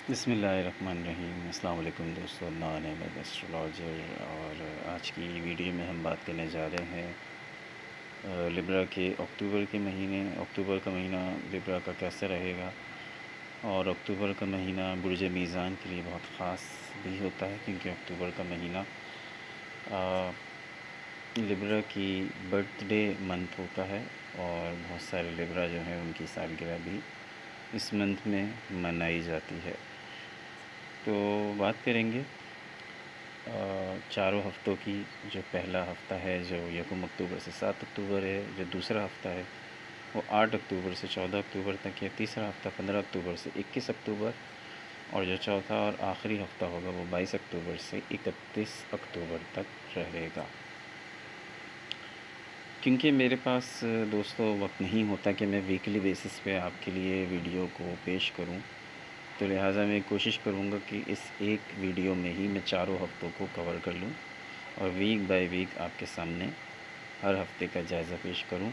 بسم اللہ الرحمن الرحیم۔ السلام علیکم دوستو، نان احمد ایسٹرولوجر، اور آج کی ویڈیو میں ہم بات کرنے جا رہے ہیں لبرا کے اکتوبر کا مہینہ لبرا کا کیسا رہے گا۔ اور اکتوبر کا مہینہ برج میزان کے لیے بہت خاص بھی ہوتا ہے، کیونکہ اکتوبر کا مہینہ لبرا کی برتھ ڈے منتھ ہوتا ہے، اور بہت سارے لبرا جو ہیں ان کی سالگرہ بھی اس منتھ میں منائی جاتی ہے۔ تو بات کریں گے چاروں ہفتوں کی۔ جو پہلا ہفتہ ہے جو 1 اکتوبر سے 7 اکتوبر ہے، جو دوسرا ہفتہ ہے وہ 8 اکتوبر سے 14 اکتوبر تک ہے، تیسرا ہفتہ 15 اکتوبر سے 21 اکتوبر، اور جو چوتھا اور آخری ہفتہ ہوگا وہ 22 اکتوبر سے 31 اکتوبر تک رہے گا۔ کیونکہ میرے پاس دوستو وقت نہیں ہوتا کہ میں ویکلی بیسس پہ آپ کے لیے ویڈیو کو پیش کروں، تو لہٰذا میں کوشش کروں گا کہ اس ایک ویڈیو میں ہی میں چاروں ہفتوں کو کور کر لوں، اور ویک بائی ویک آپ کے سامنے ہر ہفتے کا جائزہ پیش کروں،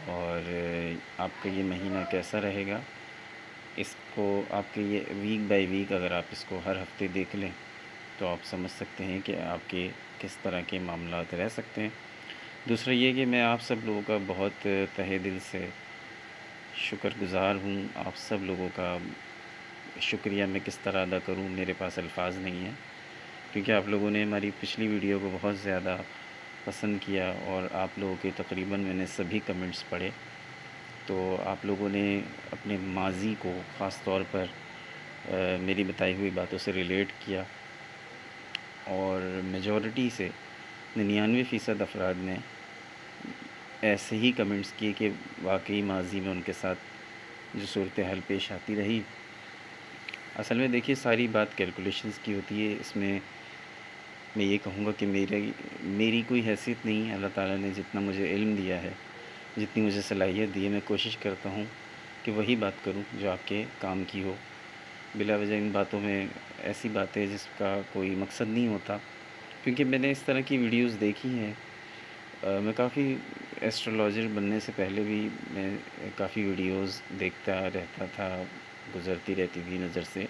اور آپ کا یہ مہینہ کیسا رہے گا اس کو آپ کے یہ ویک بائی ویک اگر آپ اس کو ہر ہفتے دیکھ لیں تو آپ سمجھ سکتے ہیں کہ آپ کے کس طرح کے معاملات رہ سکتے ہیں۔ دوسرا یہ کہ میں آپ سب لوگوں کا بہت تہہ دل سے شکر گزار ہوں۔ آپ سب لوگوں کا شکریہ میں کس طرح ادا کروں، میرے پاس الفاظ نہیں ہیں، کیونکہ آپ لوگوں نے ہماری پچھلی ویڈیو کو بہت زیادہ پسند کیا، اور آپ لوگوں کے تقریباً میں نے سبھی کمنٹس پڑھے، تو آپ لوگوں نے اپنے ماضی کو خاص طور پر میری بتائی ہوئی باتوں سے ریلیٹ کیا، اور میجورٹی سے 99% افراد نے ایسے ہی کمنٹس کیے کہ واقعی ماضی میں ان کے ساتھ جو صورتحال پیش آتی رہی، اصل میں دیکھیے ساری بات کیلکولیشنز کی ہوتی ہے۔ اس میں یہ کہوں گا کہ میری کوئی حیثیت نہیں ہے۔ اللہ تعالیٰ نے جتنا مجھے علم دیا ہے، جتنی مجھے صلاحیت دی ہے، میں کوشش کرتا ہوں کہ وہی بات کروں جو آپ کے کام کی ہو۔ بلا وجہ ان باتوں میں ایسی باتیں جس کا کوئی مقصد نہیں ہوتا، کیونکہ میں نے اس طرح کی ویڈیوز دیکھی ہیں۔ میں کافی ایسٹرولوجر بننے سے پہلے بھی میں کافی ویڈیوز دیکھتا رہتا تھا، گزرتی رہتی تھی نظر سے۔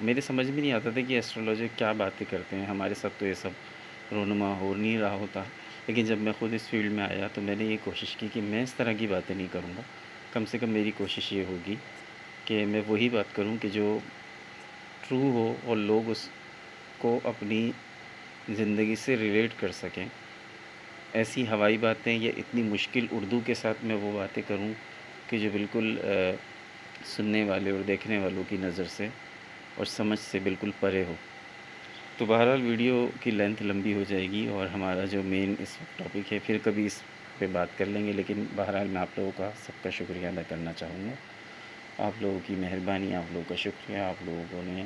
میرے سمجھ میں نہیں آتا تھا کہ ایسٹرولوجر کیا باتیں کرتے ہیں، ہمارے ساتھ تو یہ سب رونما ہو نہیں رہا ہوتا۔ لیکن جب میں خود اس فیلڈ میں آیا تو میں نے یہ کوشش کی کہ میں اس طرح کی باتیں نہیں کروں گا۔ کم سے کم میری کوشش یہ ہوگی کہ میں وہی بات کروں کہ جو ٹرو ہو اور لوگ اس کو اپنی زندگی سے ریلیٹ کر سکیں۔ ایسی ہوائی باتیں یا اتنی مشکل اردو کے ساتھ میں وہ باتیں کروں کہ جو بالکل سننے والے اور دیکھنے والوں کی نظر سے اور سمجھ سے بالکل پرے ہو۔ تو بہرحال ویڈیو کی لینتھ لمبی ہو جائے گی، اور ہمارا جو مین اس وقت ٹاپک ہے پھر کبھی اس پہ بات کر لیں گے، لیکن بہرحال میں آپ لوگوں کا سب کا شکریہ ادا کرنا چاہوں گا۔ آپ لوگوں کی مہربانی، آپ لوگوں کا شکریہ، آپ لوگوں نے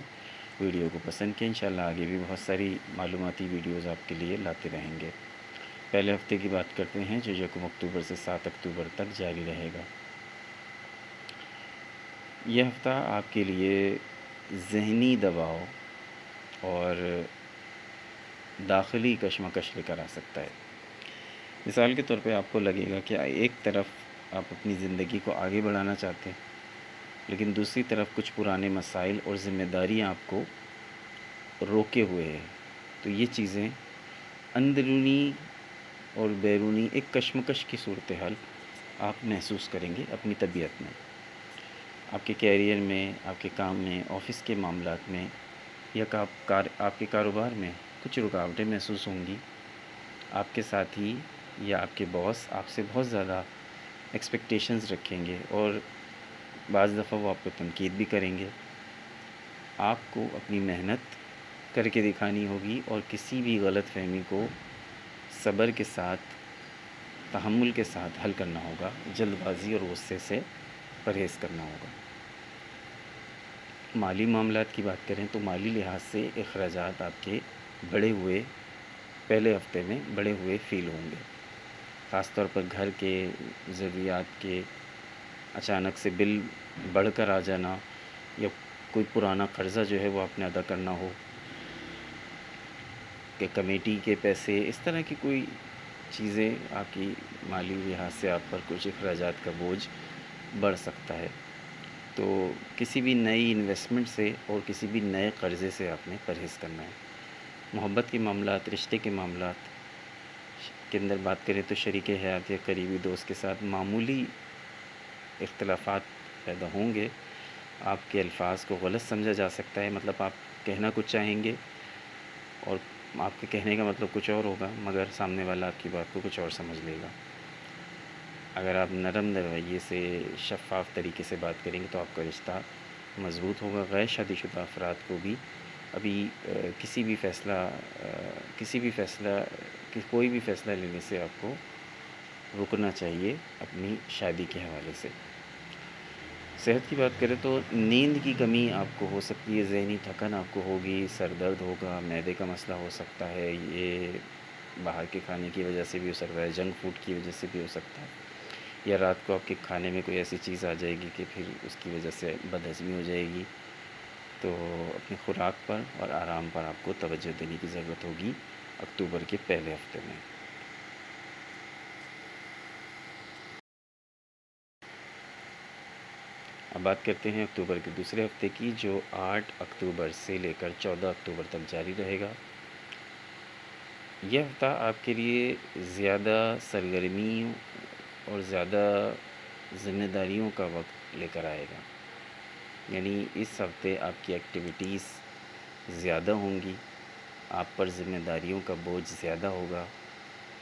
ویڈیو کو پسند کیا۔ انشاءاللہ آگے بھی بہت ساری معلوماتی ویڈیوز آپ کے لیے لاتے رہیں گے۔ پہلے ہفتے کی بات کرتے ہیں جو 1 اکتوبر سے 7 اکتوبر تک جاری رہے گا۔ یہ ہفتہ آپ کے لیے ذہنی دباؤ اور داخلی کشمکش لے کر آ سکتا ہے۔ مثال کے طور پہ آپ کو لگے گا کہ ایک طرف آپ اپنی زندگی کو آگے بڑھانا چاہتے ہیں، لیکن دوسری طرف کچھ پرانے مسائل اور ذمہ داریاں آپ کو روکے ہوئے ہیں۔ تو یہ چیزیں اندرونی اور بیرونی ایک کشمکش کی صورتحال آپ محسوس کریں گے اپنی طبیعت میں، آپ کے کیریئر میں، آپ کے کام میں، آفس کے معاملات میں، یا آپ کے کاروبار میں کچھ رکاوٹیں محسوس ہوں گی۔ آپ کے ساتھی یا آپ کے باس آپ سے بہت زیادہ ایکسپیکٹیشنز رکھیں گے، اور بعض دفعہ وہ آپ کو تنقید بھی کریں گے۔ آپ کو اپنی محنت کر کے دکھانی ہوگی، اور کسی بھی غلط فہمی کو صبر کے ساتھ، تحمل کے ساتھ حل کرنا ہوگا، جلد بازی اور غصے سے پرہیز کرنا ہوگا۔ مالی معاملات کی بات کریں تو مالی لحاظ سے اخراجات آپ کے پہلے ہفتے میں بڑے ہوئے فیل ہوں گے، خاص طور پر گھر کے ضروریات کے اچانک سے بل بڑھ کر آ جانا، یا کوئی پرانا قرضہ جو ہے وہ آپ نے ادا کرنا ہو، کہ کمیٹی کے پیسے، اس طرح کی کوئی چیزیں آپ کی مالی لحاظ سے آپ پر کچھ اخراجات کا بوجھ بڑھ سکتا ہے۔ تو کسی بھی نئی انویسٹمنٹ سے اور کسی بھی نئے قرضے سے آپ نے پرہیز کرنا ہے۔ محبت کے معاملات، رشتے کے معاملات کے اندر بات کریں تو شریک حیات یا قریبی دوست کے ساتھ معمولی اختلافات پیدا ہوں گے۔ آپ کے الفاظ کو غلط سمجھا جا سکتا ہے، مطلب آپ کہنا کچھ چاہیں گے اور آپ کے کہنے کا مطلب کچھ اور ہوگا، مگر سامنے والا آپ کی بات کو کچھ اور سمجھ لے گا۔ اگر آپ نرم رویے سے، شفاف طریقے سے بات کریں گے تو آپ کا رشتہ مضبوط ہوگا۔ غیر شادی شدہ افراد کو بھی ابھی کوئی بھی فیصلہ لینے سے آپ کو رکنا چاہیے اپنی شادی کے حوالے سے۔ صحت کی بات کریں تو نیند کی کمی آپ کو ہو سکتی ہے، ذہنی تھکن آپ کو ہوگی، سر درد ہوگا، معدے کا مسئلہ ہو سکتا ہے، یہ باہر کے کھانے کی وجہ سے بھی ہو سکتا ہے، جنک فوڈ کی وجہ سے بھی ہو سکتا ہے، یا رات کو آپ کے کھانے میں کوئی ایسی چیز آ جائے گی کہ پھر اس کی وجہ سے بد ہضمی ہو جائے گی۔ تو اپنی خوراک پر اور آرام پر آپ کو توجہ دینے کی ضرورت ہوگی اکتوبر کے پہلے ہفتے میں۔ اب بات کرتے ہیں اکتوبر کے دوسرے ہفتے کی، جو 8 اکتوبر سے لے کر 14 اکتوبر تک جاری رہے گا۔ یہ ہفتہ آپ کے لیے زیادہ سرگرمیوں اور زیادہ ذمہ داریوں کا وقت لے کر آئے گا، یعنی اس ہفتے آپ کی ایکٹیویٹیز زیادہ ہوں گی، آپ پر ذمہ داریوں کا بوجھ زیادہ ہوگا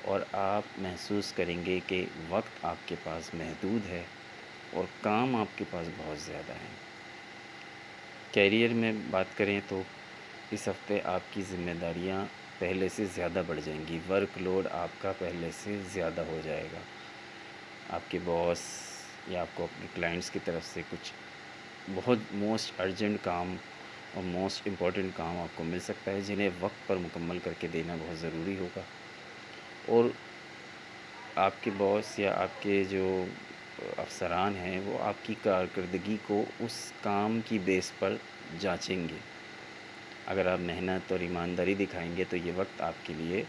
اور آپ محسوس کریں گے کہ وقت آپ کے پاس محدود ہے اور کام آپ کے پاس بہت زیادہ ہے۔ کیریئر میں بات کریں تو اس ہفتے آپ کی ذمہ داریاں پہلے سے زیادہ بڑھ جائیں گی، ورک لوڈ آپ کا پہلے سے زیادہ ہو جائے گا۔ آپ کے باس یا آپ کو اپنے کلائنٹس کی طرف سے کچھ بہت موسٹ ارجنٹ کام اور موسٹ امپورٹنٹ کام آپ کو مل سکتا ہے، جنہیں وقت پر مکمل کر کے دینا بہت ضروری ہوگا، اور آپ کے باس یا آپ کے جو افسران ہیں وہ آپ کی کارکردگی کو اس کام کی بیس پر جانچیں گے۔ اگر آپ محنت اور ایمانداری دکھائیں گے تو یہ وقت آپ کے لیے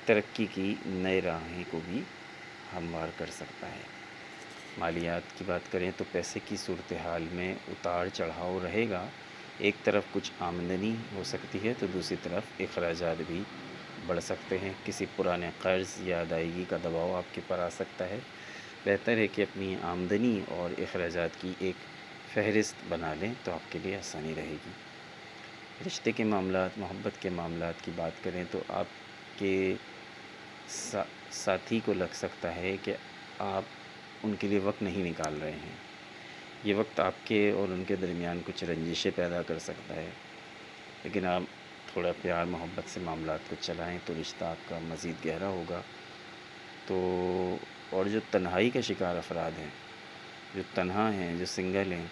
ترقی کی نئے راہیں کو بھی ہموار کر سکتا ہے۔ مالیات کی بات کریں تو پیسے کی صورتحال میں اتار چڑھاؤ رہے گا، ایک طرف کچھ آمدنی ہو سکتی ہے تو دوسری طرف اخراجات بھی بڑھ سکتے ہیں، کسی پرانے قرض یا ادائیگی کا دباؤ آپ کے پر آ سکتا ہے۔ بہتر ہے کہ اپنی آمدنی اور اخراجات کی ایک فہرست بنا لیں تو آپ کے لیے آسانی رہے گی۔ رشتے کے معاملات، محبت کے معاملات کی بات کریں تو آپ کے ساتھی کو لگ سکتا ہے کہ آپ ان کے لیے وقت نہیں نکال رہے ہیں، یہ وقت آپ کے اور ان کے درمیان کچھ رنجشیں پیدا کر سکتا ہے، لیکن آپ تھوڑا پیار محبت سے معاملات کو چلائیں تو رشتہ آپ کا مزید گہرا ہوگا۔ تو اور جو تنہائی کا شکار افراد ہیں، جو تنہا ہیں، جو سنگل ہیں،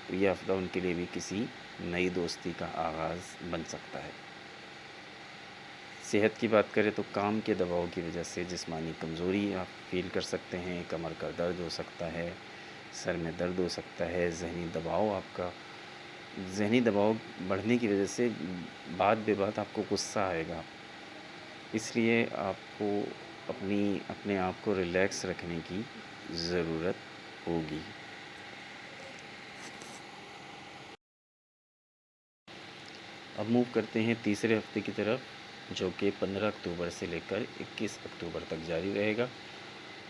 تو یہ ہفتہ ان کے لیے بھی کسی نئی دوستی کا آغاز بن سکتا ہے۔ صحت کی بات کریں تو کام کے دباؤ کی وجہ سے جسمانی کمزوری آپ فیل کر سکتے ہیں، کمر کا درد ہو سکتا ہے، سر میں درد ہو سکتا ہے، ذہنی دباؤ بڑھنے کی وجہ سے بات بے بات آپ کو غصہ آئے گا، اس لیے آپ کو اپنے آپ کو ریلیکس رکھنے کی ضرورت ہوگی۔ اب موو کرتے ہیں تیسرے ہفتے کی طرف، جو کہ 15 اکتوبر سے لے کر 21 اکتوبر تک جاری رہے گا۔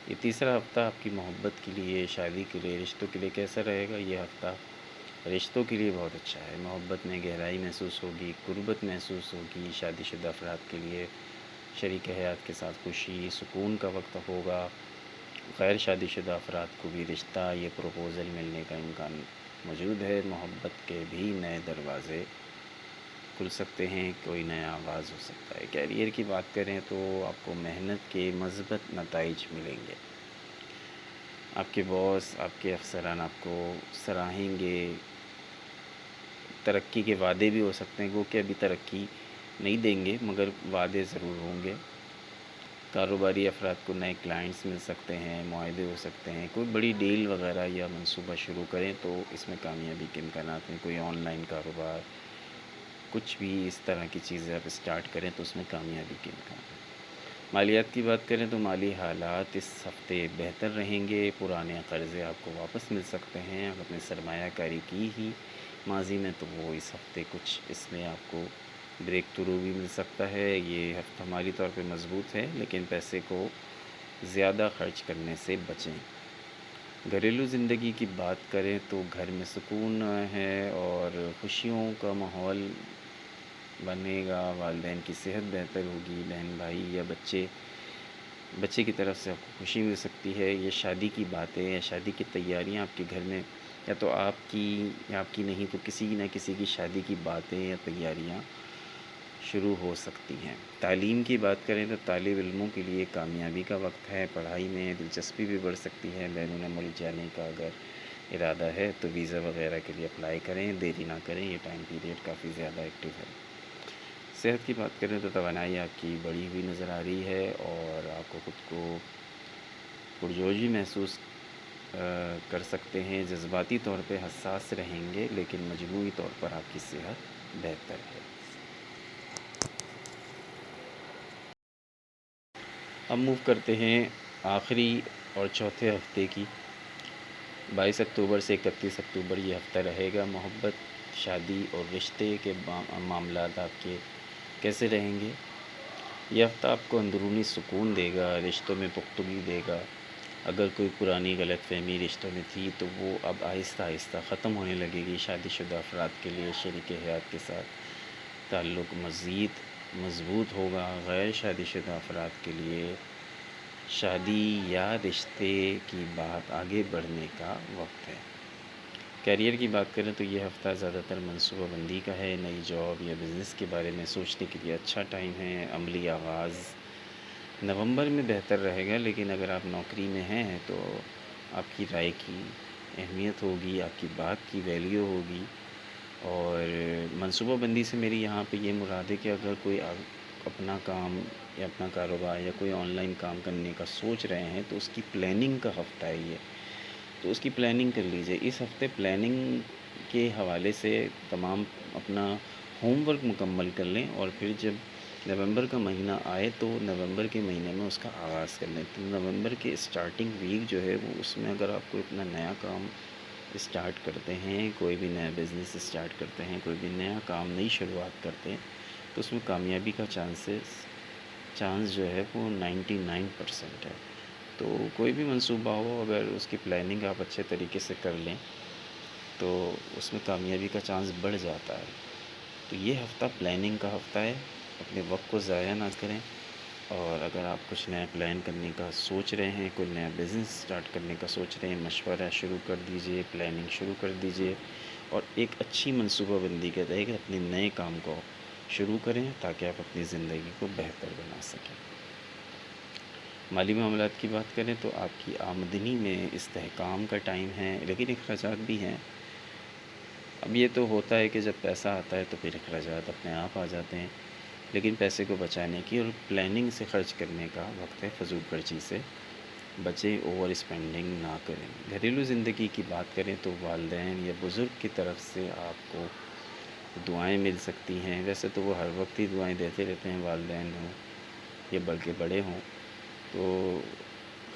یہ تیسرا ہفتہ آپ کی محبت کے لیے، شادی کے لیے، رشتوں کے لیے کیسا رہے گا؟ یہ ہفتہ رشتوں کے لیے بہت اچھا ہے، محبت میں گہرائی محسوس ہوگی، قربت محسوس ہوگی، شادی شدہ افراد کے لیے شریک حیات کے ساتھ خوشی، سکون کا وقت ہوگا، غیر شادی شدہ افراد کو بھی رشتہ، یہ پروپوزل ملنے کا امکان موجود ہے، محبت کے بھی نئے دروازے کھل سکتے ہیں، کوئی نیا آغاز ہو سکتا ہے۔ کیریئر کی بات کریں تو آپ کو محنت کے مثبت نتائج ملیں گے، آپ کے باس، آپ کے افسران آپ کو سراہیں گے، ترقی کے وعدے بھی ہو سکتے ہیں، وہ کہ ابھی ترقی نہیں دیں گے مگر وعدے ضرور ہوں گے۔ کاروباری افراد کو نئے کلائنٹس مل سکتے ہیں، معاہدے ہو سکتے ہیں، کوئی بڑی ڈیل وغیرہ یا منصوبہ شروع کریں تو اس میں کامیابی کے امکانات ہیں، کوئی آن لائن کاروبار، کچھ بھی اس طرح کی چیزیں آپ اسٹارٹ کریں تو اس میں کامیابی کے امکان ہیں۔ مالیات کی بات کریں تو مالی حالات اس ہفتے بہتر رہیں گے، پرانے قرضے آپ کو واپس مل سکتے ہیں، اگر آپ نے سرمایہ کاری کی ہی ماضی میں تو وہ اس ہفتے کچھ اس میں آپ کو بریک تھرو بھی مل سکتا ہے۔ یہ ہفتہ مالی طور پہ مضبوط ہے، لیکن پیسے کو زیادہ خرچ کرنے سے بچیں۔ گھریلو زندگی کی بات کریں تو گھر میں سکون ہے اور خوشیوں کا ماحول بنے گا، والدین کی صحت بہتر ہوگی، بہن بھائی یا بچے کی طرف سے آپ کو خوشی مل سکتی ہے۔ یہ شادی کی باتیں یا شادی کی تیاریاں آپ کے گھر میں یا تو آپ کی یا آپ کی نہیں تو کسی نہ کسی کی شادی کی باتیں یا تیاریاں شروع ہو سکتی ہیں۔ تعلیم کی بات کریں تو طالب علموں کے لیے کامیابی کا وقت ہے، پڑھائی میں دلچسپی بھی بڑھ سکتی ہے۔ بیرون ملک جانے کا اگر ارادہ ہے تو ویزا وغیرہ کے لیے اپلائی کریں، دیری نہ کریں، یہ ٹائم پیریڈ کافی زیادہ ایکٹیو ہے۔ صحت کی بات کریں تو توانائی آپ کی بڑھی ہوئی نظر آ رہی ہے اور آپ کو خود کو پرجوشی محسوس کر سکتے ہیں۔ جذباتی طور پہ حساس رہیں گے، لیکن مجموعی طور پر آپ کی صحت بہتر ہے۔ اب موو کرتے ہیں آخری اور چوتھے ہفتے کی۔ 22 اکتوبر سے 31 اکتوبر یہ ہفتہ رہے گا۔ محبت، شادی اور رشتے کے معاملات آپ کے کیسے رہیں گے؟ یہ ہفتہ آپ کو اندرونی سکون دے گا، رشتوں میں پختگی دے گا۔ اگر کوئی پرانی غلط فہمی رشتوں میں تھی تو وہ اب آہستہ آہستہ ختم ہونے لگے گی۔ شادی شدہ افراد کے لیے شریک حیات کے ساتھ تعلق مزید مضبوط ہوگا۔ غیر شادی شدہ افراد کے لیے شادی یا رشتے کی بات آگے بڑھنے کا وقت ہے۔ کیریئر کی بات کریں تو یہ ہفتہ زیادہ تر منصوبہ بندی کا ہے، نئی جاب یا بزنس کے بارے میں سوچنے کے لیے اچھا ٹائم ہے۔ عملی آغاز نومبر میں بہتر رہے گا، لیکن اگر آپ نوکری میں ہیں تو آپ کی رائے کی اہمیت ہوگی، آپ کی بات کی ویلیو ہوگی۔ اور منصوبہ بندی سے میری یہاں پہ یہ مراد ہے کہ اگر کوئی اپنا کام یا اپنا کاروبار یا کوئی آن لائن کام کرنے کا سوچ رہے ہیں تو اس کی پلاننگ کا ہفتہ ہے یہ، تو اس کی پلاننگ کر لیجئے۔ اس ہفتے پلاننگ کے حوالے سے تمام اپنا ہوم ورک مکمل کر لیں، اور پھر جب نومبر کا مہینہ آئے تو نومبر کے مہینے میں اس کا آغاز کر لیں۔ تو نومبر کے اسٹارٹنگ ویک جو ہے وہ اس میں اگر آپ کوئی اپنا نیا کام اسٹارٹ کرتے ہیں، کوئی بھی نیا بزنس اسٹارٹ کرتے ہیں، کوئی بھی نیا کام، نئی شروعات کرتے ہیں تو اس میں کامیابی کا چانس جو ہے وہ 99% ہے۔ تو کوئی بھی منصوبہ ہو، اگر اس کی پلاننگ آپ اچھے طریقے سے کر لیں تو اس میں کامیابی کا چانس بڑھ جاتا ہے۔ تو یہ ہفتہ پلاننگ کا ہفتہ ہے، اپنے وقت کو ضائع نہ کریں، اور اگر آپ کچھ نیا پلان کرنے کا سوچ رہے ہیں، کوئی نیا بزنس سٹارٹ کرنے کا سوچ رہے ہیں، مشورہ شروع کر دیجئے، پلاننگ شروع کر دیجئے، اور ایک اچھی منصوبہ بندی کے تحت اپنے نئے کام کو شروع کریں تاکہ آپ اپنی زندگی کو بہتر بنا سکیں۔ مالی معاملات کی بات کریں تو آپ کی آمدنی میں استحکام کا ٹائم ہے، لیکن اخراجات بھی ہیں۔ اب یہ تو ہوتا ہے کہ جب پیسہ آتا ہے تو پھر اخراجات اپنے آپ آ جاتے ہیں، لیکن پیسے کو بچانے کی اور پلاننگ سے خرچ کرنے کا وقت ہے۔ فضول خرچی سے بچیں، اوور اسپینڈنگ نہ کریں۔ گھریلو زندگی کی بات کریں تو والدین یا بزرگ کی طرف سے آپ کو دعائیں مل سکتی ہیں۔ ویسے تو وہ ہر وقت ہی دعائیں دیتے رہتے ہیں، والدین ہوں یا بلکہ بڑے ہوں، تو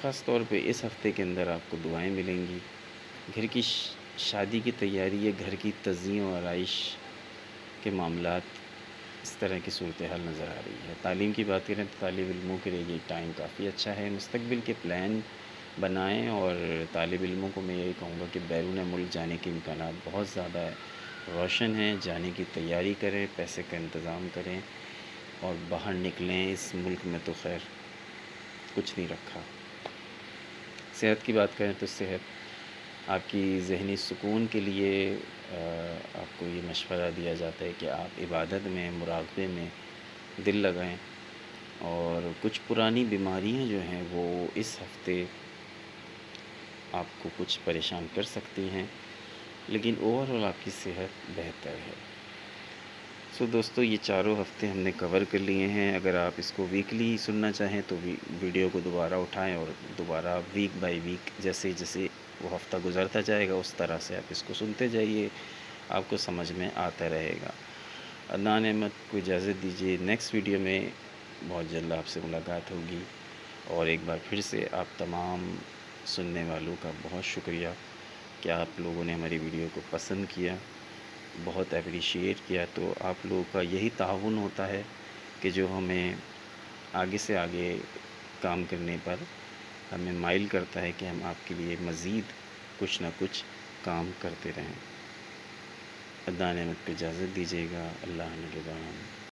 خاص طور پہ اس ہفتے کے اندر آپ کو دعائیں ملیں گی۔ گھر کی شادی کی تیاری یا گھر کی تزئین و آرائش کے معاملات، اس طرح کی صورتحال نظر آ رہی ہے۔ تعلیم کی بات کریں تو طالب علموں کے لیے یہ ٹائم کافی اچھا ہے۔ مستقبل کے پلان بنائیں، اور طالب علموں کو میں یہی کہوں گا کہ بیرون ملک جانے کے امکانات بہت زیادہ روشن ہیں۔ جانے کی تیاری کریں، پیسے کا انتظام کریں اور باہر نکلیں۔ اس ملک میں تو خیر کچھ نہیں رکھا۔ صحت کی بات کریں تو صحت آپ کی ذہنی سکون کے لیے آپ کو یہ مشورہ دیا جاتا ہے کہ آپ عبادت میں، مراقبے میں دل لگائیں، اور کچھ پرانی بیماریاں جو ہیں وہ اس ہفتے آپ کو کچھ پریشان کر سکتی ہیں، لیکن اوورآل آپ کی صحت بہتر ہے۔ سو دوستو، یہ چاروں ہفتے ہم نے کور کر لیے ہیں۔ اگر آپ اس کو ویکلی سننا چاہیں تو ویڈیو کو دوبارہ اٹھائیں اور دوبارہ ویک بائی ویک جیسے جیسے وہ ہفتہ گزرتا جائے گا اس طرح سے آپ اس کو سنتے جائیے، آپ کو سمجھ میں آتا رہے گا۔ عدنان احمد کو اجازت دیجیے، نیکسٹ ویڈیو میں بہت جلد آپ سے ملاقات ہوگی۔ اور ایک بار پھر سے آپ تمام سننے والوں کا بہت شکریہ کہ آپ لوگوں نے ہماری ویڈیو کو پسند کیا، بہت اپریشیٹ کیا۔ تو آپ لوگوں کا یہی تعاون ہوتا ہے کہ جو ہمیں آگے سے آگے کام کرنے پر ہمیں مائل کرتا ہے کہ ہم آپ کے لیے مزید کچھ نہ کچھ کام کرتے رہیں۔ اللہ نعمت کو اجازت دیجیے گا۔ اللہ نگہبان۔